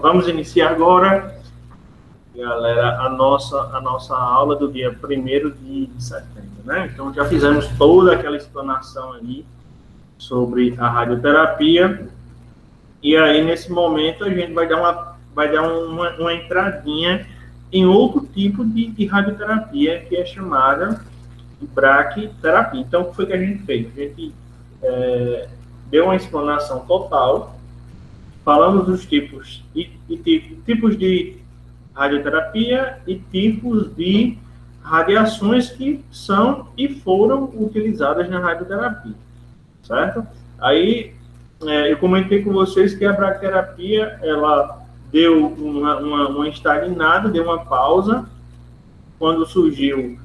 vamos iniciar agora, galera, a nossa aula do dia 1º de setembro, né? Então, já fizemos toda aquela explanação aí sobre a radioterapia, e aí, nesse momento, a gente vai dar uma entradinha em outro tipo de radioterapia, que é chamada de braquiterapia. Então, o que foi que a gente fez? A gente deu uma explanação total, falamos dos tipos de radioterapia e tipos de radiações que são e foram utilizadas na radioterapia, certo? Aí, eu comentei com vocês que a braquiterapia, ela deu uma estagnada, deu uma pausa, quando surgiu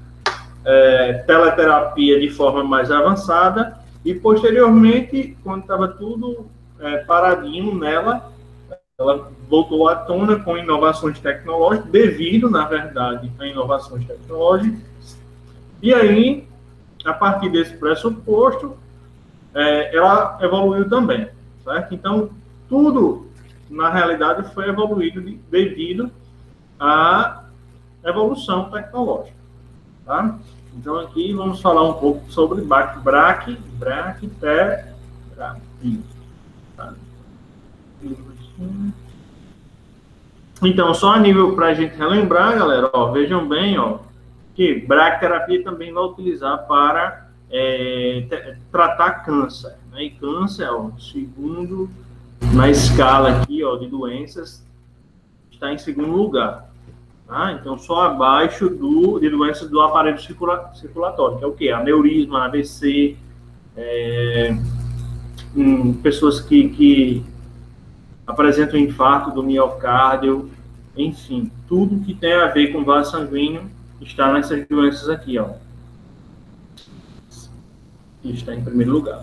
teleterapia de forma mais avançada, e posteriormente, quando estava tudo paradinho nela, ela voltou à tona com inovações tecnológicas, devido, na verdade, a inovações tecnológicas. E aí, a partir desse pressuposto, ela evoluiu também, certo? Então, tudo, na realidade, foi evoluído devido à evolução tecnológica, tá? Então, aqui vamos falar um pouco sobre braquiterapia. Tá? Então, só a nível para a gente relembrar, galera, ó, vejam bem, ó, que braquiterapia também vai utilizar para tratar câncer, né? E câncer, ó, segundo na escala aqui, ó, de doenças, está em segundo lugar, tá? Então, só abaixo de doenças do aparelho circulatório, que é o quê? Aneurisma, AVC, pessoas que apresentam infarto do miocárdio, enfim, tudo que tem a ver com vaso sanguíneo está nessas doenças aqui, ó. Está em primeiro lugar.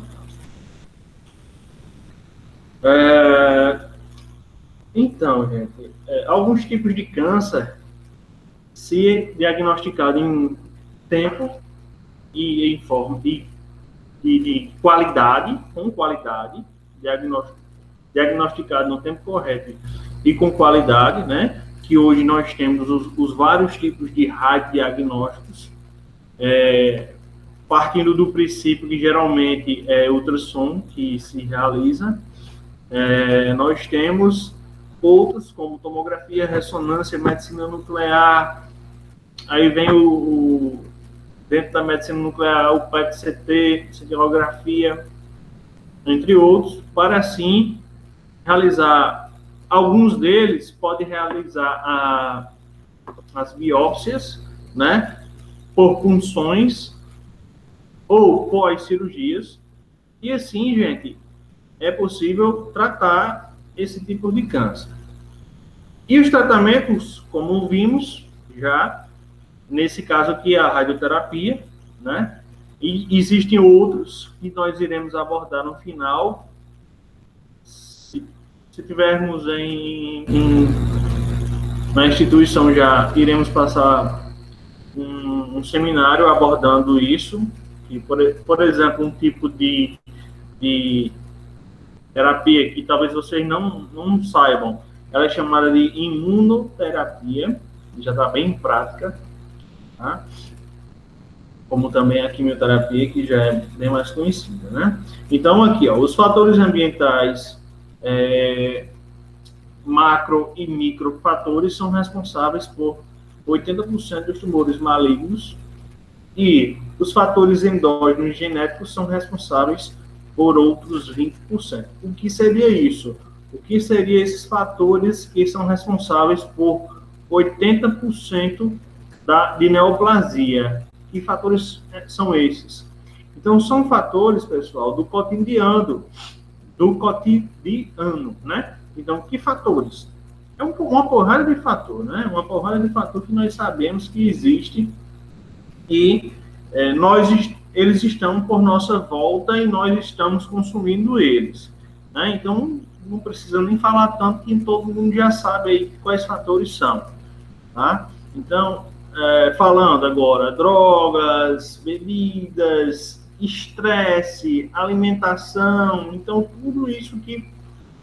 Então, gente, alguns tipos de câncer, se diagnosticado em tempo e em forma de qualidade, com qualidade, diagnosticado no tempo correto e com qualidade, né? Que hoje nós temos os vários tipos de radiodiagnósticos, partindo do princípio que geralmente é ultrassom que se realiza. Nós temos outros, como tomografia, ressonância, medicina nuclear. Aí vem dentro da medicina nuclear, o PET-CT, cintilografia, entre outros, para assim realizar. Alguns deles podem realizar as biópsias, né, por punções ou pós-cirurgias, e assim, gente, é possível tratar esse tipo de câncer. E os tratamentos, como vimos já, nesse caso aqui, a radioterapia, né, e existem outros que nós iremos abordar no final. Se tivermos na instituição, já iremos passar um seminário abordando isso. E, por exemplo, um tipo de terapia que talvez vocês não saibam, ela é chamada de imunoterapia, já está bem em prática, tá? Como também a quimioterapia, que já é bem mais conhecida, né? Então, aqui, ó, os fatores ambientais, macro e microfatores são responsáveis por 80% dos tumores malignos, e os fatores endógenos genéticos são responsáveis por outros 20%. O que seria isso? O que seriam esses fatores que são responsáveis por 80% de neoplasia? Que fatores são esses? Então, são fatores, pessoal, do cotidiano, né? Então, que fatores? É uma porrada de fator, né? Uma porrada de fator que nós sabemos que existe e eles estão por nossa volta e nós estamos consumindo eles, né? Então, não precisa nem falar tanto, que todo mundo já sabe aí quais fatores são, tá? Então, falando agora, drogas, bebidas, estresse, alimentação, então tudo isso que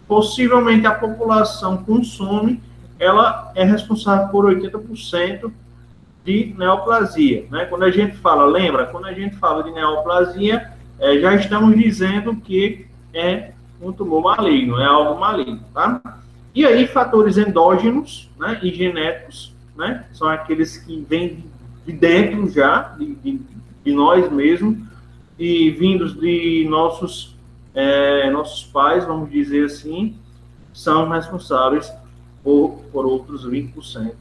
possivelmente a população consome, ela é responsável por 80% de neoplasia, né? Quando a gente fala, lembra, quando a gente fala de neoplasia, já estamos dizendo que é um tumor maligno, é algo maligno, tá? E aí, fatores endógenos, né, e genéticos, né, são aqueles que vêm de dentro já, de nós mesmos, e vindos de nossos pais, vamos dizer assim, são responsáveis por outros 20%.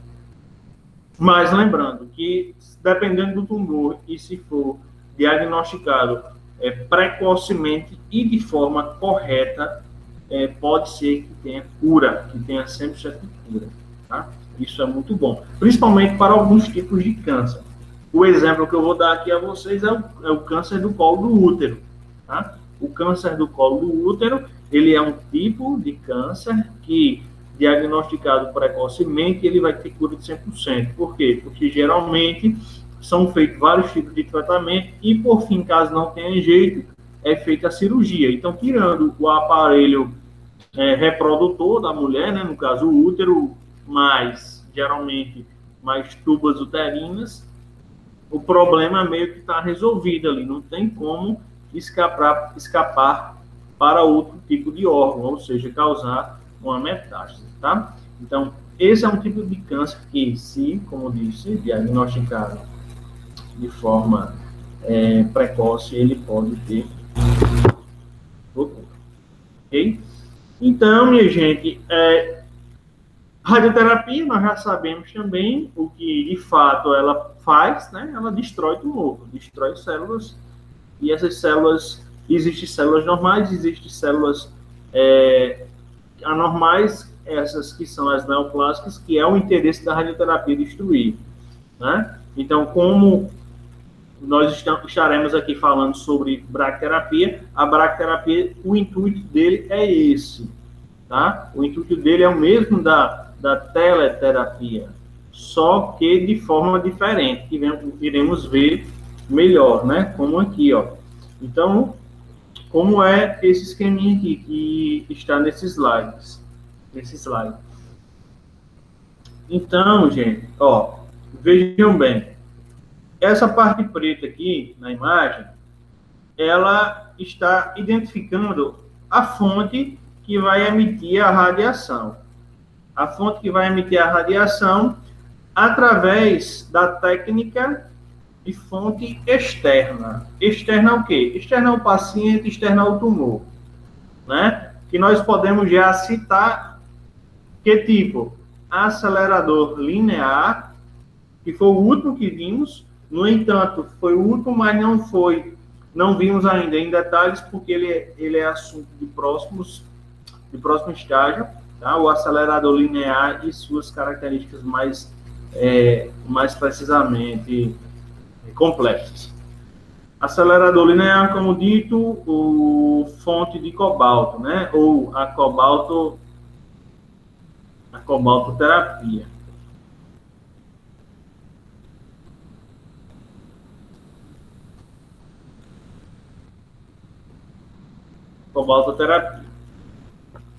Mas lembrando que, dependendo do tumor, e se for diagnosticado precocemente e de forma correta, pode ser que tenha cura, que tenha 100% de cura. Tá? Isso é muito bom, principalmente para alguns tipos de câncer. O exemplo que eu vou dar aqui a vocês é o câncer do colo do útero. Tá? O câncer do colo do útero, ele é um tipo de câncer que, diagnosticado precocemente, ele vai ter cura de 100%. Por quê? Porque geralmente são feitos vários tipos de tratamento e, por fim, caso não tenha jeito, é feita a cirurgia. Então, tirando o aparelho reprodutor da mulher, né, no caso o útero, geralmente mais tubas uterinas, o problema meio que está resolvido ali, não tem como escapar para outro tipo de órgão, ou seja, causar uma metástase, tá? Então, esse é um tipo de câncer que, se, como disse, diagnosticado de forma precoce, ele pode ter cura. Ok? Então, minha gente, radioterapia, nós já sabemos também o que, de fato, ela faz, né? Ela destrói tumor, destrói células, e essas células, existem células normais, existem células anormais, essas que são as neoplásicas, que é o interesse da radioterapia destruir, né? Então, como nós estaremos aqui falando sobre bracterapia, a bracterapia, o intuito dele é esse, tá? O intuito dele é o mesmo da teleterapia, só que de forma diferente, que iremos ver melhor, né? Como aqui, ó. Então, como é esse esqueminha aqui que está nesses slides. Então, gente, ó, vejam bem. Essa parte preta aqui na imagem, ela está identificando a fonte que vai emitir a radiação. A fonte que vai emitir a radiação através da técnica de fonte externa. Externa o quê? Externa ao paciente, externa ao tumor, né? Que nós podemos já citar que tipo? Acelerador linear, que foi o último que vimos. No entanto, foi o último, mas não vimos ainda em detalhes, porque ele é assunto de próximo estágio, tá? O acelerador linear e suas características mais precisamente complexas. Acelerador linear, como dito, o fonte de cobalto, né? Ou a cobaltoterapia. Cobaltoterapia.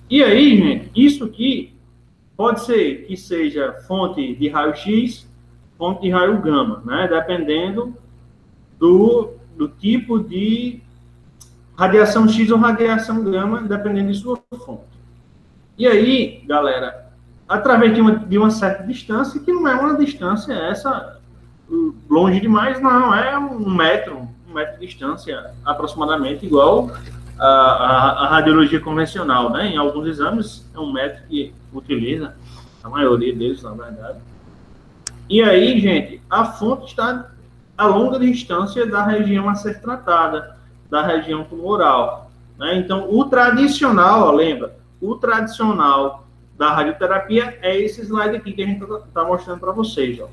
E aí, gente, isso aqui pode ser que seja fonte de raio-x, fonte de raio gama, né? Dependendo do tipo de radiação X ou radiação gama, dependendo de sua fonte. E aí, galera, através de uma certa distância, que não é uma distância longe demais, não, é um metro de distância, aproximadamente, igual a radiologia convencional, né? Em alguns exames, é um metro que utiliza, a maioria deles, na verdade. E aí, gente, a fonte está a longa distância da região a ser tratada, da região tumoral, né? Então, o tradicional, ó, lembra, o tradicional da radioterapia é esse slide aqui que a gente está mostrando para vocês, ó.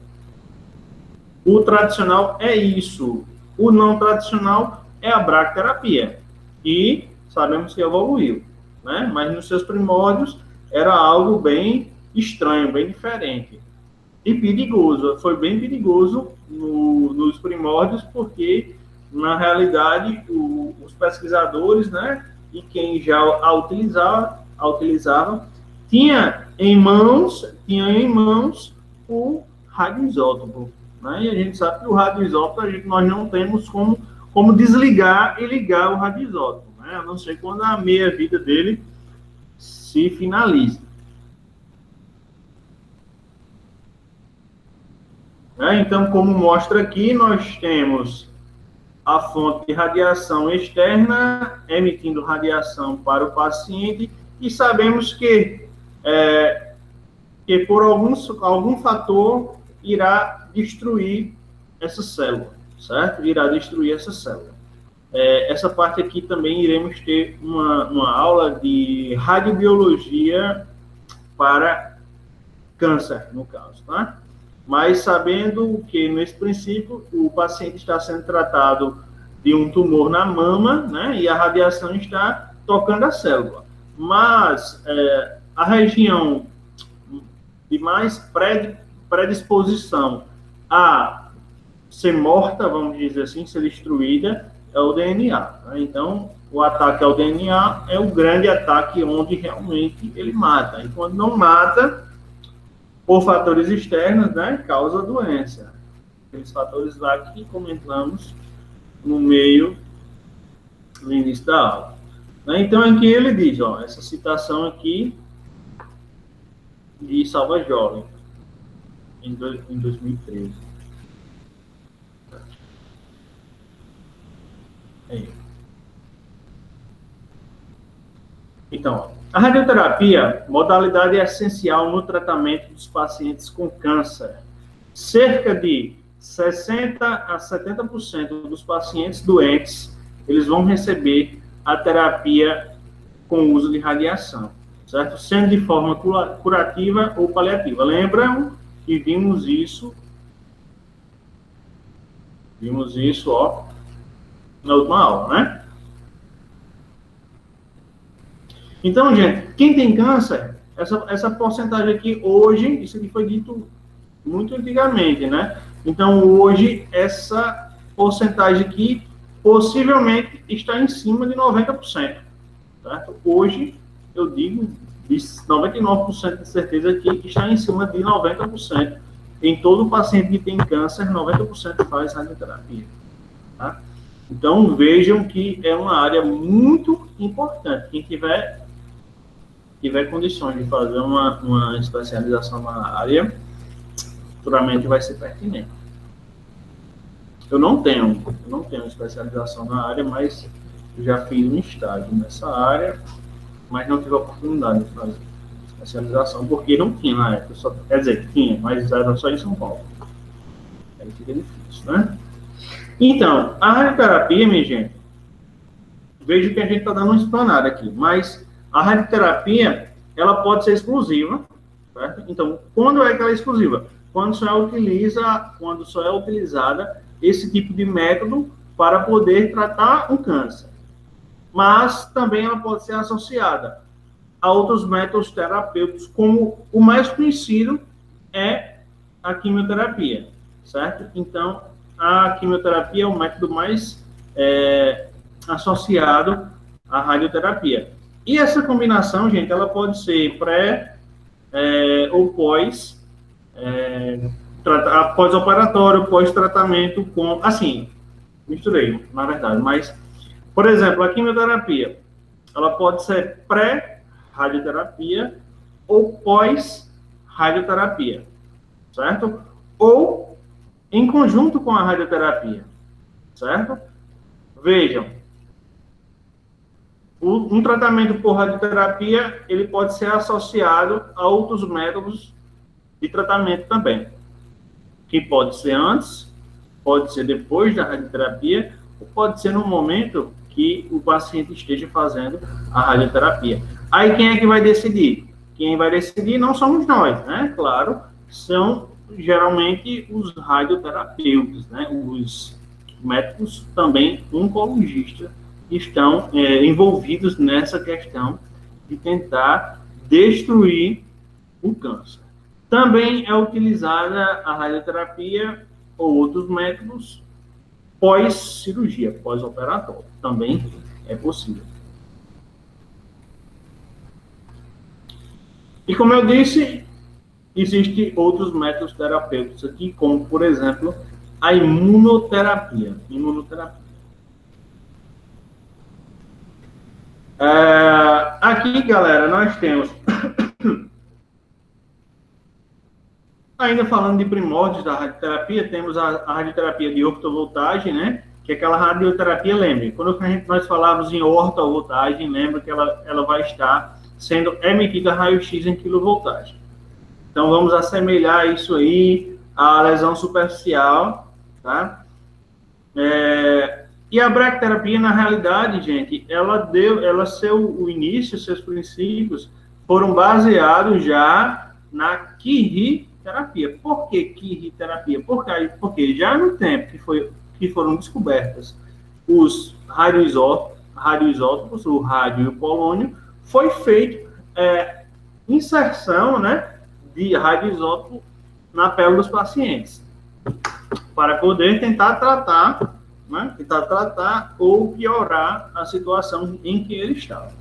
O tradicional é isso. O não tradicional é a bracterapia. E sabemos que evoluiu, né? Mas nos seus primórdios era algo bem estranho, bem diferente. E perigoso. Foi bem perigoso nos primórdios, porque, na realidade, os pesquisadores, né, e quem já a utilizava, tinha em mãos o radioisótopo, né? E a gente sabe que o radioisótopo, nós não temos como desligar e ligar o radioisótopo, né? A não ser quando a meia-vida dele se finaliza. Né? Então, como mostra aqui, nós temos a fonte de radiação externa emitindo radiação para o paciente e sabemos que por algum fator irá destruir essa célula, certo? Irá destruir essa célula. Essa parte aqui também iremos ter uma aula de radiobiologia para câncer, no caso, tá? Mas sabendo que, nesse princípio, o paciente está sendo tratado de um tumor na mama, né? E a radiação está tocando a célula. Mas a região de mais predisposição a ser morta, vamos dizer assim, ser destruída, é o DNA. Tá? Então, o ataque ao DNA é o grande ataque onde realmente ele mata. E quando não mata, por fatores externos, né, causa doença. Aqueles fatores lá que comentamos no início da aula. Então, aqui ele diz, ó, essa citação aqui de Salva Jovem, em 2013. Então, a radioterapia, modalidade essencial no tratamento dos pacientes com câncer. Cerca de 60% a 70% dos pacientes doentes, eles vão receber a terapia com uso de radiação, certo? Sendo de forma curativa ou paliativa. Lembram que vimos isso, ó, na última aula, né? Então, gente, quem tem câncer, essa porcentagem aqui hoje, isso aqui foi dito muito antigamente, né? Então, hoje, essa porcentagem aqui possivelmente está em cima de 90%, certo? Hoje, eu digo, 99% de certeza que está em cima de 90%. Em todo paciente que tem câncer, 90% faz radioterapia, tá? Então, vejam que é uma área muito importante. Quem tiver condições de fazer uma especialização na área, futuramente vai ser pertinente. Eu não tenho especialização na área, mas já fiz um estágio nessa área, mas não tive a oportunidade de fazer especialização, porque não tinha na época. Quer dizer, tinha, mas era só em São Paulo. Aí fica difícil, né? Então, a radioterapia, minha gente, vejo que a gente está dando uma explanada aqui, mas a radioterapia, ela pode ser exclusiva, certo? Então, quando é que ela é exclusiva? Quando só é utilizada esse tipo de método para poder tratar um câncer. Mas também ela pode ser associada a outros métodos terapêuticos, como o mais conhecido é a quimioterapia, certo? Então, a quimioterapia é o método mais associado à radioterapia. E essa combinação, gente, ela pode ser ou pós-operatório, pós-tratamento com... Assim, misturei, na verdade. Mas, por exemplo, a quimioterapia, ela pode ser pré-radioterapia ou pós-radioterapia, certo? Ou em conjunto com a radioterapia, certo? Vejam, um tratamento por radioterapia, ele pode ser associado a outros métodos de tratamento também, que pode ser antes, pode ser depois da radioterapia, ou pode ser no momento que o paciente esteja fazendo a radioterapia. Aí quem é que vai decidir? Quem vai decidir não somos nós, né? Claro, são geralmente os radioterapeutas, né? Os médicos também oncologistas estão envolvidos nessa questão de tentar destruir o câncer. Também é utilizada a radioterapia ou outros métodos pós-cirurgia, pós-operatório. Também é possível. E como eu disse, existem outros métodos terapêuticos aqui, como, por exemplo, a imunoterapia. Aqui, galera, nós temos, ainda falando de primórdios da radioterapia, temos a radioterapia de ortovoltagem, né? Que é aquela radioterapia, lembre, quando nós falávamos em ortovoltagem, lembra que ela vai estar sendo emitida raio-x em quilovoltagem. Então, vamos assemelhar isso aí à lesão superficial, tá? E a bracterapia, na realidade, gente, o início, seus princípios foram baseados já na quiriterapia. Por que quiriterapia? Porque já no tempo que foram descobertas os radioisótopos, o rádio e o polônio, foi feito inserção, né, de radioisótopo na pele dos pacientes, para poder tentar tratar, né, ou piorar a situação em que ele estava.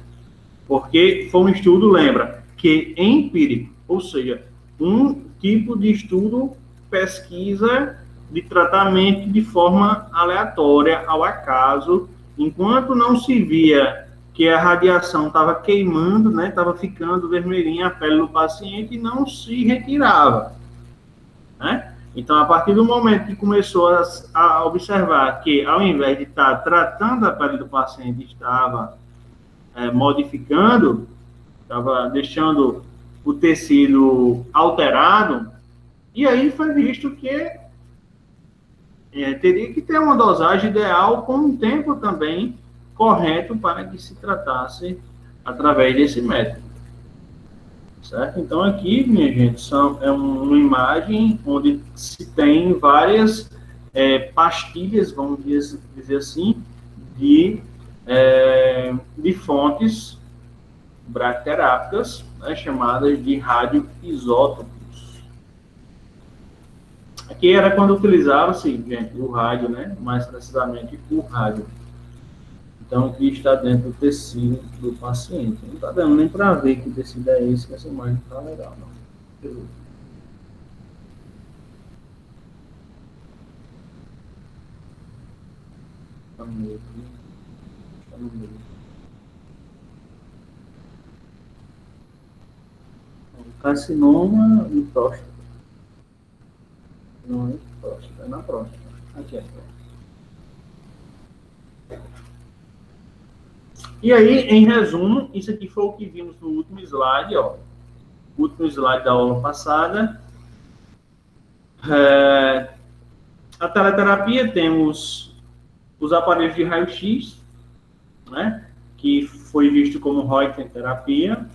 Porque foi um estudo, lembra, que é empírico, ou seja, um tipo de estudo, pesquisa de tratamento de forma aleatória, ao acaso, enquanto não se via que a radiação estava queimando, né, estava ficando vermelhinha a pele do paciente e não se retirava, né? Então, a partir do momento que começou a observar que, ao invés de estar tratando a pele do paciente, estava modificando, estava deixando o tecido alterado, e aí foi visto que teria que ter uma dosagem ideal com um tempo também correto para que se tratasse através desse método. Certo? Então, aqui, minha gente, é uma imagem onde se tem várias pastilhas, vamos dizer assim, de fontes bracterápicas, né, chamadas de radioisótopos. Aqui era quando utilizava-se, gente, o rádio, né, mais precisamente o rádio. Então, aqui está dentro do tecido do paciente. Não está dando nem para ver que tecido é esse, que essa imagem não está legal, não. Está no meio aqui. Está no meio. Carcinoma de próstata. Não é próstata, é na próstata. Aqui é a próstata. E aí, em resumo, isso aqui foi o que vimos no último slide, ó. O último slide da aula passada. A teleterapia, temos os aparelhos de raio-x, né, que foi visto como Röntgenterapia,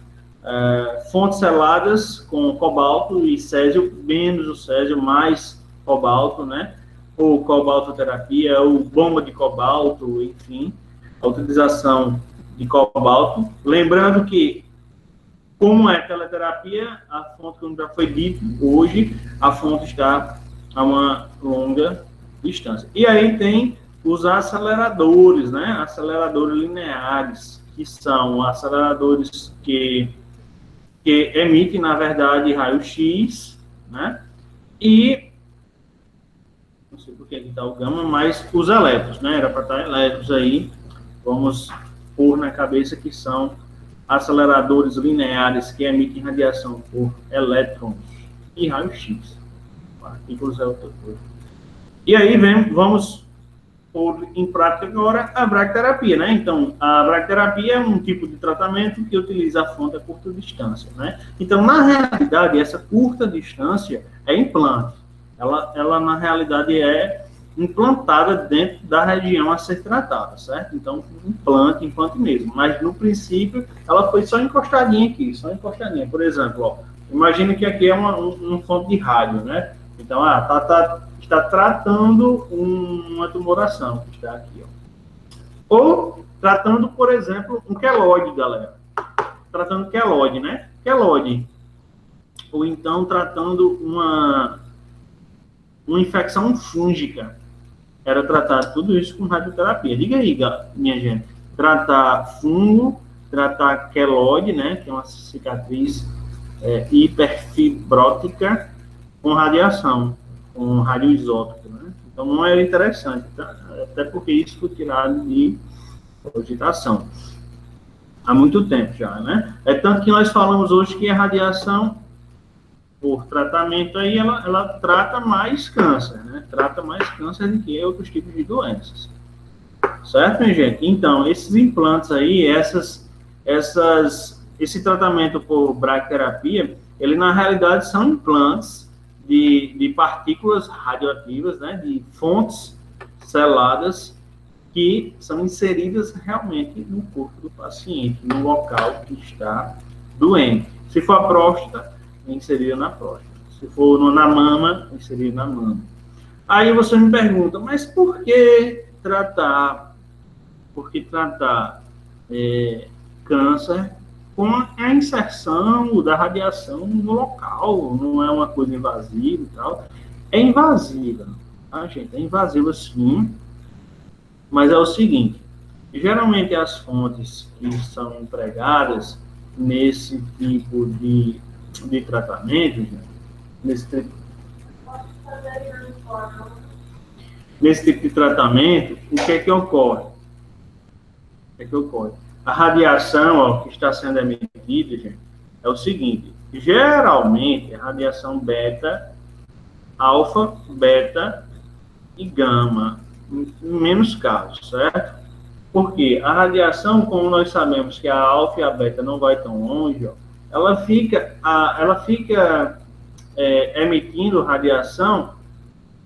fontes seladas com cobalto e césio, menos o césio, mais cobalto, né, ou cobaltoterapia, ou bomba de cobalto, enfim, a utilização de cobalto. Lembrando que, como é teleterapia, a fonte, como já foi dito hoje, a fonte está a uma longa distância. E aí tem os aceleradores, né? Aceleradores lineares, que são aceleradores que emitem, na verdade, raio-x, né? E, não sei por que aqui está o gama, mas os elétrons, né? Era para estar elétrons aí. Vamos pôr na cabeça que são aceleradores lineares que emitem radiação por elétrons e raio-x. Partículas é outra coisa. E aí vamos pôr em prática agora a bracterapia, né? Então, a bracterapia é um tipo de tratamento que utiliza a fonte a curta distância, né? Então, na realidade, essa curta distância é implante. Ela na realidade, é implantada dentro da região a ser tratada, certo? Então, implante mesmo. Mas, no princípio, ela foi só encostadinha aqui, só encostadinha. Por exemplo, ó, imagina que aqui é uma fonte de rádio, né? Então, está tratando uma tumoração, que está aqui, ó. Ou tratando, por exemplo, um queloide, galera. Tratando queloide, né? Queloide. Ou então tratando uma infecção fúngica. Era tratar tudo isso com radioterapia. Diga aí, minha gente. Tratar fungo, tratar queloide, né? Que é uma cicatriz hiperfibrótica com radiação, com radioisótopo, né? Então, não é interessante, tá? Até porque isso foi tirado de cogitação há muito tempo já, né? É tanto que nós falamos hoje que a radiação, por tratamento, aí ela trata mais câncer, né? Trata mais câncer do que outros tipos de doenças. Certo, minha gente? Então, esses implantes aí, esse tratamento por bracterapia, ele na realidade são implantes de partículas radioativas, né? De fontes seladas que são inseridas realmente no corpo do paciente, no local que está doente. Se for a próstata, inserir na próstata. Se for na mama, inserir na mama. Aí você me pergunta, mas por que tratar câncer com a inserção da radiação no local? Não é uma coisa invasiva e tal. É invasiva, tá, gente? É invasiva sim, mas é o seguinte, geralmente as fontes que são empregadas nesse tipo de tratamento, nesse tipo de tratamento, o que é que ocorre? A radiação que está sendo emitida, gente, é o seguinte, geralmente a radiação beta, alfa, beta e gama, em menos casos, certo? Porque a radiação, como nós sabemos que a alfa e a beta não vai tão longe, ó, ela fica emitindo radiação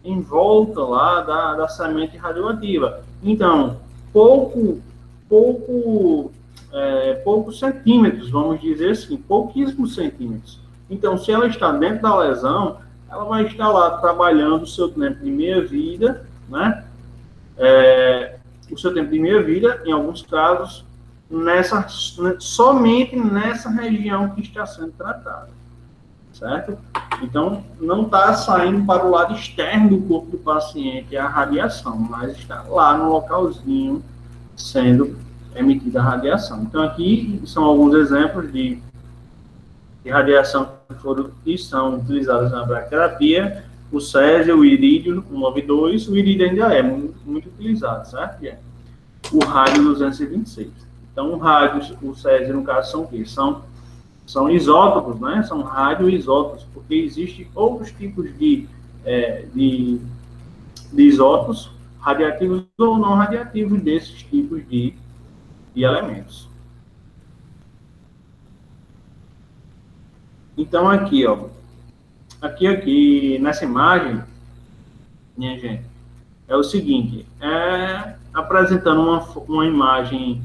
em volta lá da semente radioativa. Então, poucos centímetros, vamos dizer assim, pouquíssimos centímetros. Então, se ela está dentro da lesão, ela vai estar lá trabalhando o seu tempo de meia-vida, né? O seu tempo de meia-vida, em alguns casos, somente nessa região que está sendo tratada, certo? Então, não está saindo para o lado externo do corpo do paciente a radiação, mas está lá no localzinho sendo emitida a radiação. Então, aqui são alguns exemplos de radiação que são utilizadas na bracterapia. O césio, o irídio 192, o irídio ainda é muito utilizado, certo? O rádio 226. Então, o césio, no caso, são o quê? São isótopos, né? São radioisótopos, porque existem outros tipos de isótopos, radiativos ou não radiativos, desses tipos de elementos. Então, aqui, ó, aqui nessa imagem, minha gente, é o seguinte, apresentando uma imagem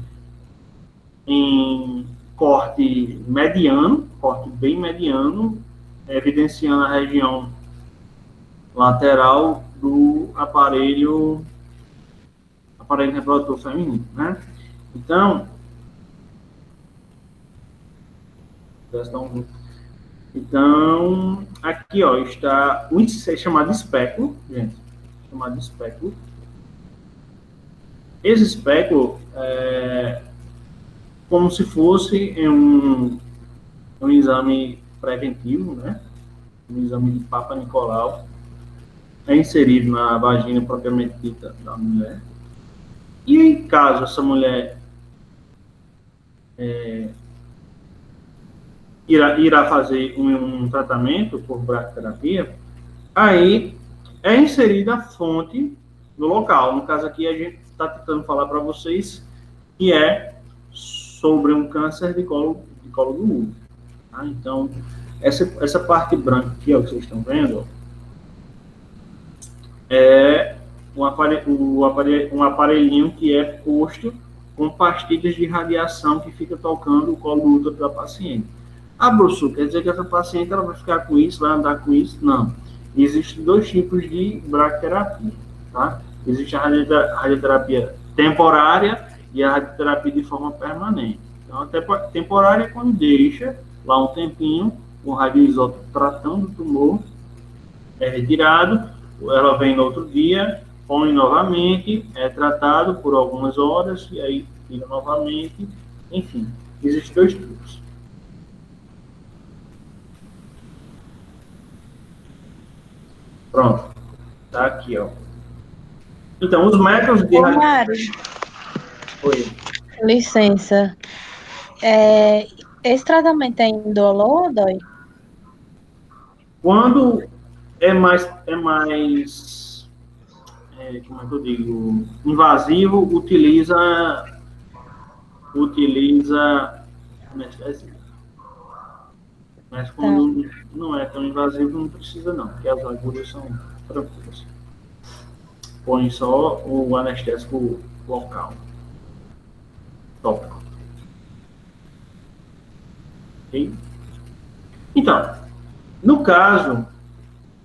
em corte mediano, corte bem mediano, evidenciando a região lateral do aparelho reprodutor feminino, né? Então, aqui, ó, está o chamado espéculo, gente, chamado espéculo. Esse espéculo é como se fosse um exame preventivo, né? Um exame de Papa Nicolau, é inserido na vagina propriamente dita da mulher. E em caso essa mulher irá fazer um tratamento por bracterapia, aí é inserida a fonte no local. No caso aqui, a gente está tentando falar para vocês que é sobre um câncer de colo do útero. Tá? Então, essa parte branca aqui, ó, que vocês estão vendo, é um aparelhinho que é posto com pastilhas de radiação que fica tocando o colo do útero da paciente. Ah, professor, quer dizer que essa paciente ela vai ficar com isso, vai andar com isso? Não. Existem dois tipos de bracterapia, tá? Existe a radioterapia temporária e a radioterapia de forma permanente. Então, a temporária é quando deixa lá um tempinho, o radioisótopo tratando o tumor, é retirado, ela vem no outro dia, põe novamente, é tratado por algumas horas, e aí tira novamente, enfim, existem dois tipos. Pronto. Tá aqui, ó. Então, os métodos de Ô, Mário, Oi. licença. Esse tratamento é indolor ou dói? Quando como é que eu digo, invasivo, utiliza anestesia. Mas Tá, quando não é tão invasivo, não precisa não, porque as agulhas são tranquilas. Põe só o anestésico local, tópico. Ok? Então, no caso,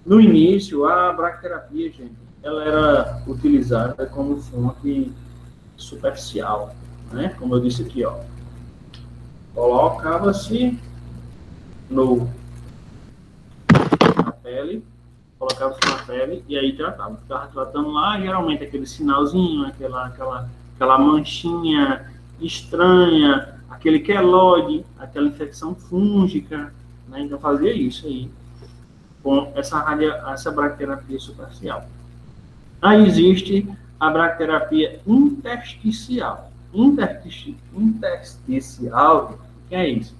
no início, a bracterapia, gente, ela era utilizada como fonte superficial, né? Como eu disse aqui, ó. Colocava-se na pele, colocava-se na pele e aí tratava. Ficava tratando lá, geralmente aquele sinalzinho, aquela manchinha estranha, aquele queloide, aquela infecção fúngica, né? Então fazia isso aí com essa bracterapia superficial. Aí existe a bracterapia intersticial. Intersticial, o que é isso?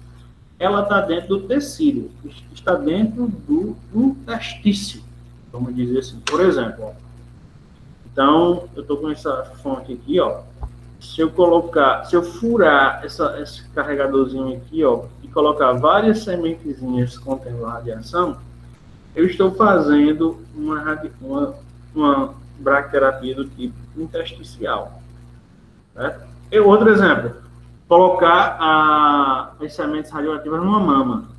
Ela está dentro do tecido, está dentro do interstício, vamos dizer assim. Por exemplo, ó, então, eu estou com essa fonte aqui, ó. Se eu furar esse carregadorzinho aqui, ó, e colocar várias sementezinhas contendo radiação, eu estou fazendo uma bracterapia do tipo intersticial. Certo? Outro exemplo, colocar as sementes radioativas numa mama.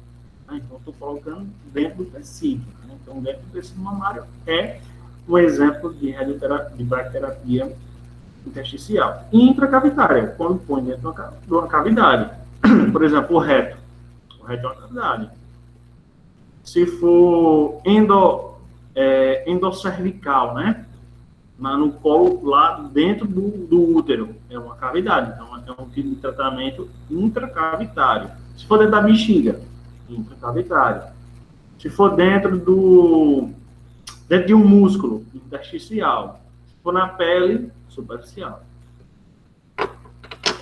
Então, estou colocando dentro do tecido. Né? Então, dentro do tecido mamário é um exemplo de bracterapia intersticial. E intracavitária, quando põe dentro de uma cavidade. Por exemplo, o reto. O reto é uma cavidade. Se for endocervical, né? No colo lá dentro do útero, é uma cavidade. Então, é um tipo de tratamento intracavitário. Se for dentro da bexiga, intracavitário. Se for dentro de um músculo, intersticial. Se for na pele, superficial.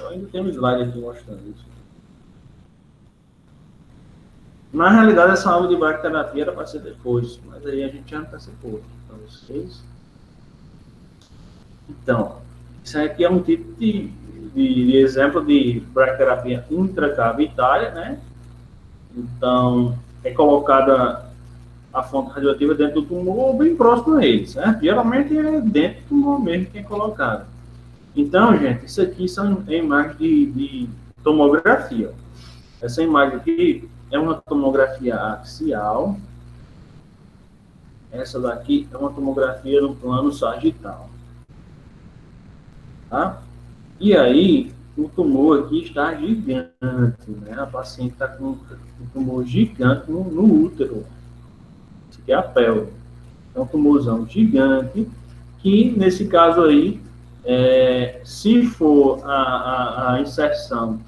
Eu ainda tenho um slide aqui mostrando isso. Na realidade, essa aula de bracterapia era para ser depois, mas aí a gente já antecipou para vocês. Então, isso aqui é um tipo de exemplo de bracterapia intracavitária, né? Então, é colocada a fonte radioativa dentro do tumor ou bem próximo a ele, certo? Geralmente é dentro do tumor mesmo que é colocado. Então, gente, isso aqui são imagens de tomografia. Essa imagem aqui é uma tomografia axial. Essa daqui é uma tomografia no plano sagital. Tá? E aí, o tumor aqui está gigante, né? A paciente está com um tumor gigante no útero. Isso aqui é a pelve. É um tumorzão gigante, que nesse caso aí, se for a inserção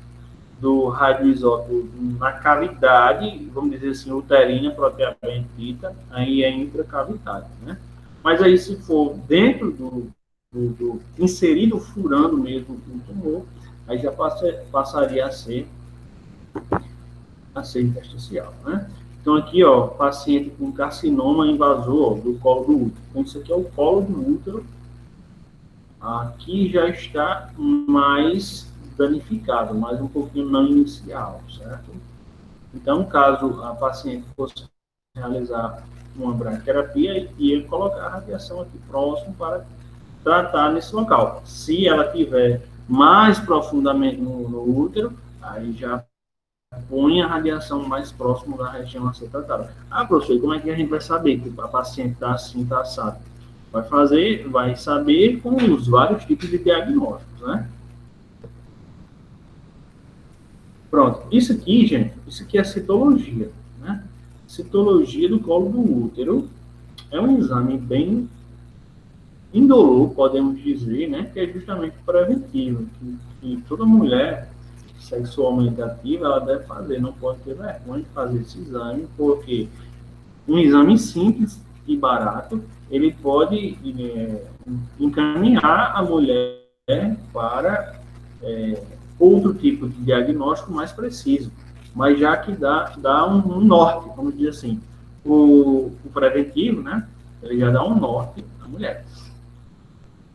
do radioisótopo na cavidade, vamos dizer assim, uterina propriamente dita, aí é intracavitário, né? Mas aí se for dentro inserido furando mesmo o tumor, aí já passaria a ser intersticial, né? Então aqui, ó, paciente com carcinoma invasor ó, do colo do útero. Então isso aqui é o colo do útero. Aqui já está mais danificado, mais um pouquinho não inicial, certo? Então, caso a paciente fosse realizar uma bracterapia, ia colocar a radiação aqui próximo para tratar nesse local. Se ela tiver mais profundamente no útero, aí já põe a radiação mais próximo da região a ser tratada. Professor, como é que a gente vai saber que a paciente está assim, está assado? Vai saber com os vários tipos de diagnósticos, né? Pronto, isso aqui, gente, isso aqui é citologia, né? Citologia do colo do útero é um exame bem indolor, podemos dizer, né? Que é justamente preventivo, que toda mulher sexualmente ativa, ela deve fazer, não pode ter vergonha de fazer esse exame, porque um exame simples e barato, ele pode encaminhar a mulher para outro tipo de diagnóstico mais preciso, mas já que dá um norte, vamos dizer assim. O preventivo, né, ele já dá um norte à mulher.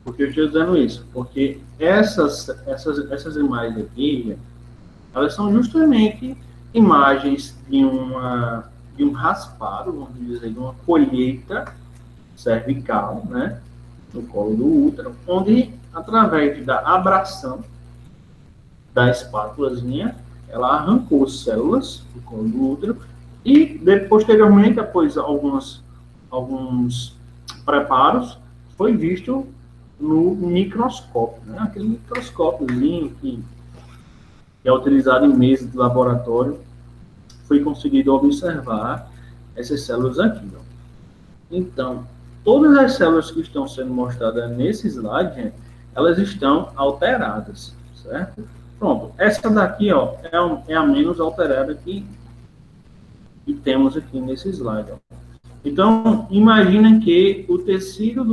Por que eu estou dizendo isso? Porque essas imagens aqui, elas são justamente imagens de um raspado, vamos dizer, de uma colheita cervical, né, no colo do útero, onde, através da abração da espátulazinha, ela arrancou células do colo do útero e, posteriormente, após alguns preparos, foi visto no microscópio, né? Aquele microscópiozinho que é utilizado em mesas de laboratório, foi conseguido observar essas células aqui. Ó. Então, todas as células que estão sendo mostradas nesse slide, gente, elas estão alteradas, certo? Pronto, essa daqui, ó, é a menos alterada que temos aqui nesse slide. Ó. Então, imagina que o tecido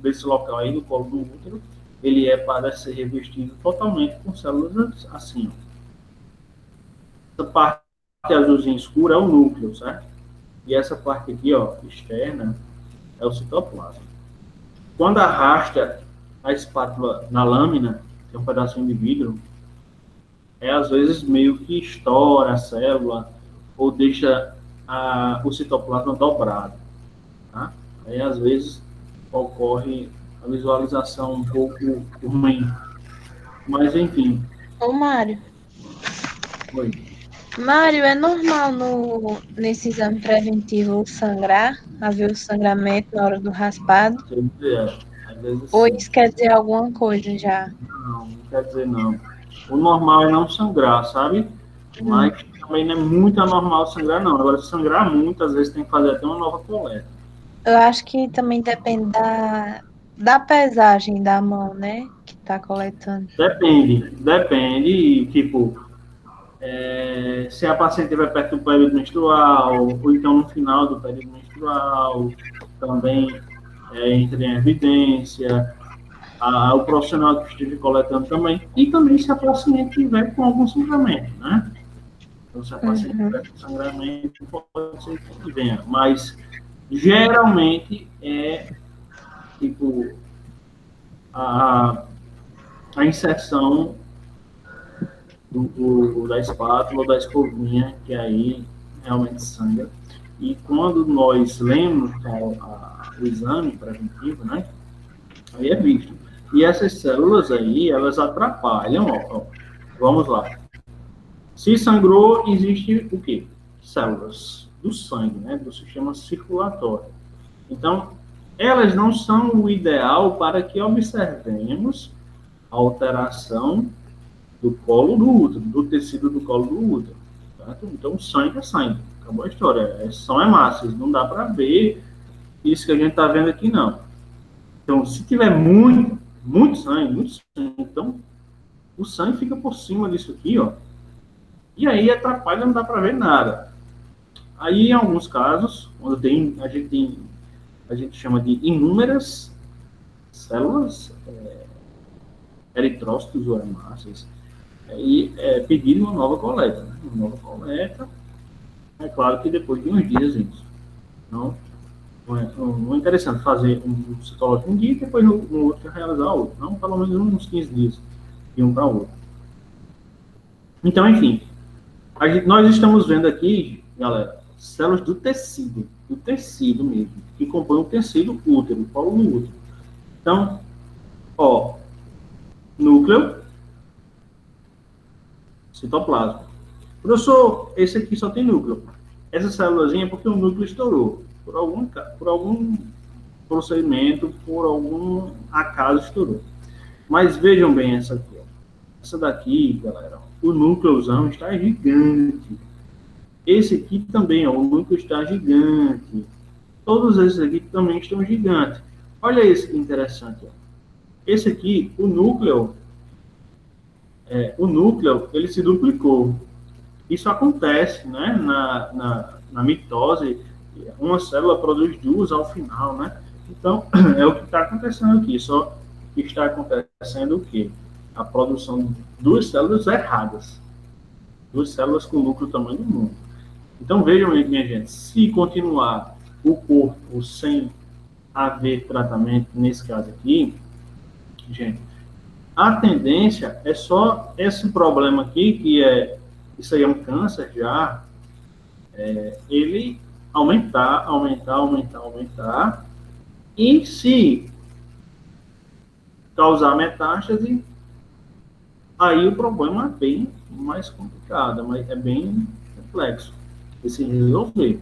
desse local aí, do colo do útero, ele é para ser revestido totalmente com células assim. Ó. Essa parte azulzinha escura é o núcleo, certo? E essa parte aqui, ó, externa, é o citoplasma. Quando arrasta a espátula na lâmina, que é um pedacinho de vidro, às vezes meio que estoura a célula ou deixa o citoplasma dobrado. Tá? Aí, às vezes, ocorre a visualização um pouco ruim. Mas, enfim. Ô, Mário. Oi. Mário, é normal nesse exame preventivo sangrar, haver o sangramento na hora do raspado? Às vezes, Ou isso quer dizer alguma coisa já? não quer dizer não. O normal é não sangrar, sabe? Mas também não é muito anormal sangrar, não. Agora, se sangrar muito, às vezes tem que fazer até uma nova coleta. Eu acho que também depende da pesagem da mão, né? Que tá coletando. Depende, tipo, se a paciente estiver perto do período menstrual, ou então no final do período menstrual, também entra em evidência, o profissional que esteja coletando também, e também se a paciente tiver com algum sangramento, né? Então, se a paciente tiver com sangramento, pode ser que venha, mas geralmente é tipo a inserção da espátula ou da escovinha, que aí realmente sangra. E quando nós lemos o exame preventivo, né, aí é visto. E essas células aí, elas atrapalham, ó. Vamos lá. Se sangrou, existe o quê? Células do sangue, né, do sistema circulatório. Então, elas não são o ideal para que observemos a alteração do colo do útero, do tecido do colo do útero. Certo? Então, sangue é sangue. Acabou a história. São hemácias. Não dá para ver isso que a gente está vendo aqui, não. Então, se tiver muito sangue, então o sangue fica por cima disso aqui, ó. E aí atrapalha, não dá para ver nada. Aí, em alguns casos, quando a gente chama de inúmeras células, eritrócitos ou hemácias, e pedir uma nova coleta. Né? Uma nova coleta, é claro que depois de uns dias isso. Então, não é interessante fazer um citológico um dia e depois no outro realizar outro. Não, pelo menos uns 15 dias de um para o outro. Então, enfim, nós estamos vendo aqui, galera, células do tecido mesmo, que compõem o tecido útero, o colo do útero. Então, ó, núcleo, citoplasma. Professor, esse aqui só tem núcleo. Essa célulazinha é porque o núcleo estourou. Por algum procedimento, por algum acaso estourou. Mas vejam bem essa aqui. Ó. Essa daqui, galera, o núcleozão está gigante. Esse aqui também, ó, o núcleo está gigante. Todos esses aqui também estão gigantes. Olha esse que interessante. Ó. Esse aqui, o núcleo, ele se duplicou. Isso acontece, né, na mitose uma célula produz duas ao final, né? Então, é o que está acontecendo aqui, só que está acontecendo o quê? A produção de duas células erradas, duas células com lucro do tamanho do mundo. Então, vejam aí, minha gente, se continuar o corpo sem haver tratamento, nesse caso aqui, gente, a tendência é só esse problema aqui, que é, isso aí é um câncer já, ele aumentar, e se causar metástase, aí o problema é bem mais complicado, mas é bem complexo de se resolver.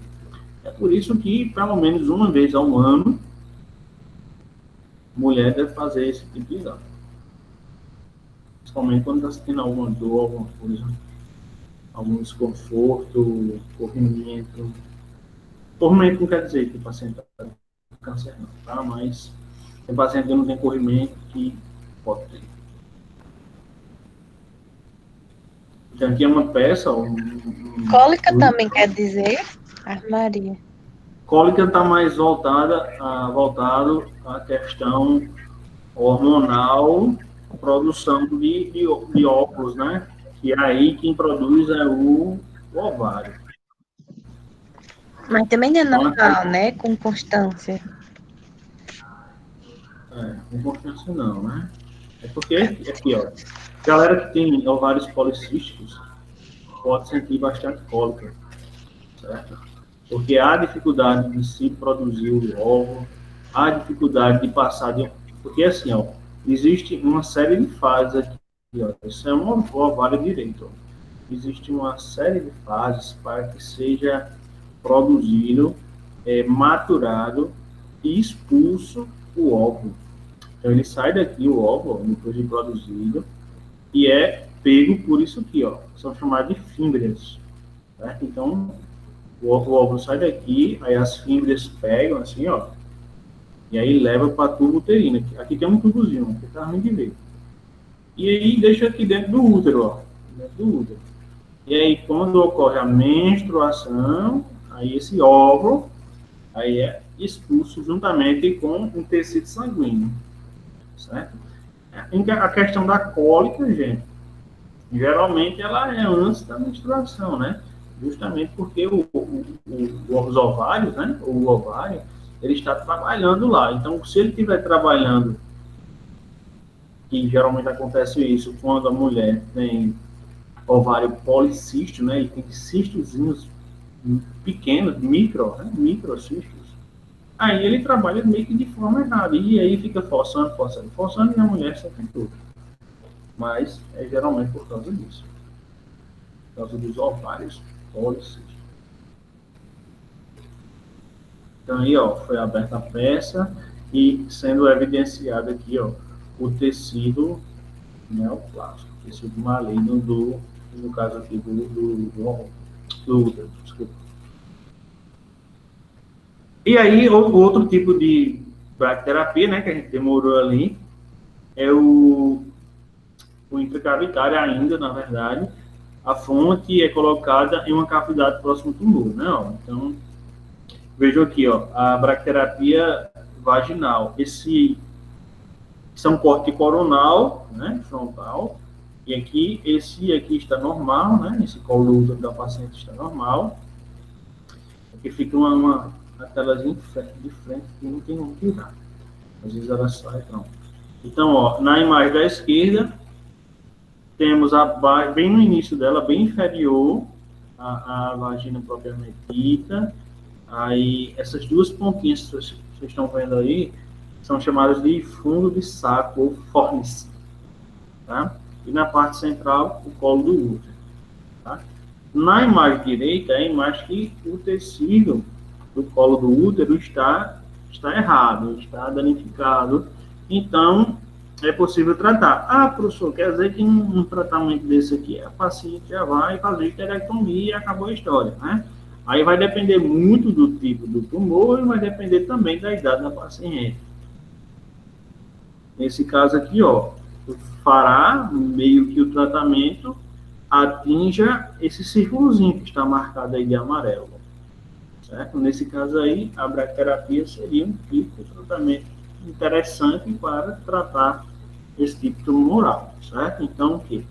É por isso que, pelo menos uma vez ao ano, mulher deve fazer esse tipo de exame. Principalmente quando está sentindo alguma dor, alguma coisa, algum desconforto, corrimento. Corrimento não quer dizer que o paciente está com câncer, não, tá? Mas tem paciente que não tem corrimento que pode ter. Então, aqui é uma peça. Cólica também quer dizer? Maria. Cólica está mais voltado à questão hormonal, produção de óvulos, né? Que é aí quem produz é o ovário. Mas também não é normal, né? Com constância. Com constância não, né? É porque aqui, ó, galera que tem ovários policísticos pode sentir bastante cólica, certo? Porque há dificuldade de se produzir o óvulo, há dificuldade de passar de... Porque assim, ó, existe uma série de fases aqui, ó. Isso é um ovário direito, ó. Existe uma série de fases para que seja produzido, maturado e expulso o óvulo. Então, ele sai daqui, o óvulo, depois de produzido, e é pego por isso aqui, ó. São chamados de fímbrias, certo? Então, o óvulo sai daqui, aí as fímbrias pegam, assim, ó, e aí leva para a tubo uterino. Aqui tem um tubozinho, que tá ruim de ver. E aí deixa aqui dentro do útero, ó, dentro do útero. E aí, quando ocorre a menstruação, aí esse óvulo, aí é expulso juntamente com um tecido sanguíneo, certo? A questão da cólica, gente, geralmente ela é antes da menstruação, né? Justamente porque os ovários, né? O ovário, ele está trabalhando lá. Então, se ele estiver trabalhando, que geralmente acontece isso quando a mulher tem ovário policístico, né? Ele tem cistozinhos pequenos, microcistos. Aí ele trabalha meio que de forma errada. E aí fica forçando, e a mulher sempre tudo. Mas é geralmente por causa disso. Por causa dos ovários policísticos. Então aí, ó, foi aberta a peça e sendo evidenciado aqui, ó, o tecido neoplástico, tecido maligno no caso aqui do útero, desculpa. E aí, outro tipo de bracterapia, né, que a gente demorou ali, é o intracavitário ainda, na verdade. A fonte é colocada em uma cavidade próxima ao tumor, né, ó. Então, vejam aqui, ó, a bracterapia vaginal. Esse é um corte coronal, né, frontal, e aqui, esse aqui está normal, né, esse colo do útero da paciente está normal. Aqui fica uma telazinha de frente que não tem como tirar. Às vezes ela sai, pronto. Então, ó, na imagem da esquerda, temos bem no início dela, bem inferior à vagina propriamente dita. Aí, essas duas pontinhas que vocês estão vendo aí, são chamadas de fundo de saco, ou fórnice, tá? E na parte central, o colo do útero, tá? Na imagem direita, é a imagem que o tecido do colo do útero está errado, está danificado. Então, é possível tratar. Ah, professor, quer dizer que um tratamento desse aqui, a paciente já vai fazer esterectomia e acabou a história, né? Aí vai depender muito do tipo do tumor e vai depender também da idade da paciente. Nesse caso aqui, ó, fará meio que o tratamento atinja esse círculozinho que está marcado aí de amarelo, certo? Nesse caso aí, a bracterapia seria um tipo de tratamento interessante para tratar esse tipo tumoral, certo? Então, o quê?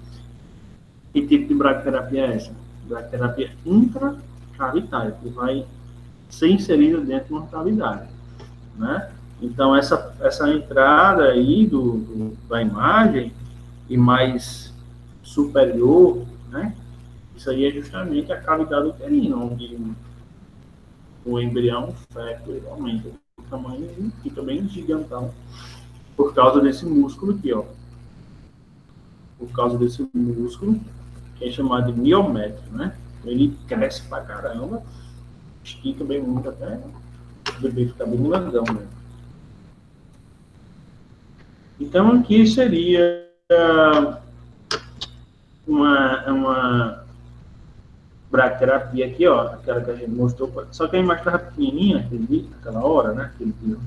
Que tipo de bracterapia é essa? Bracterapia intracavitária, que vai ser inserida dentro de uma cavidade, né? Então, essa entrada aí da imagem e mais superior, né? Isso aí é justamente a cavidade uterina, onde o embrião, o feto, ele aumenta o tamanho e fica bem gigantão por causa desse músculo aqui, ó. Por causa desse músculo, que é chamado de miométrio, né? Ele cresce pra caramba, estica bem muito até o bebê ficar bem grandão, né? Então, aqui seria uma bracterapia aqui, ó, aquela que a gente mostrou, só que a imagem estava pequenininha, aquela hora, né? Aquele dia.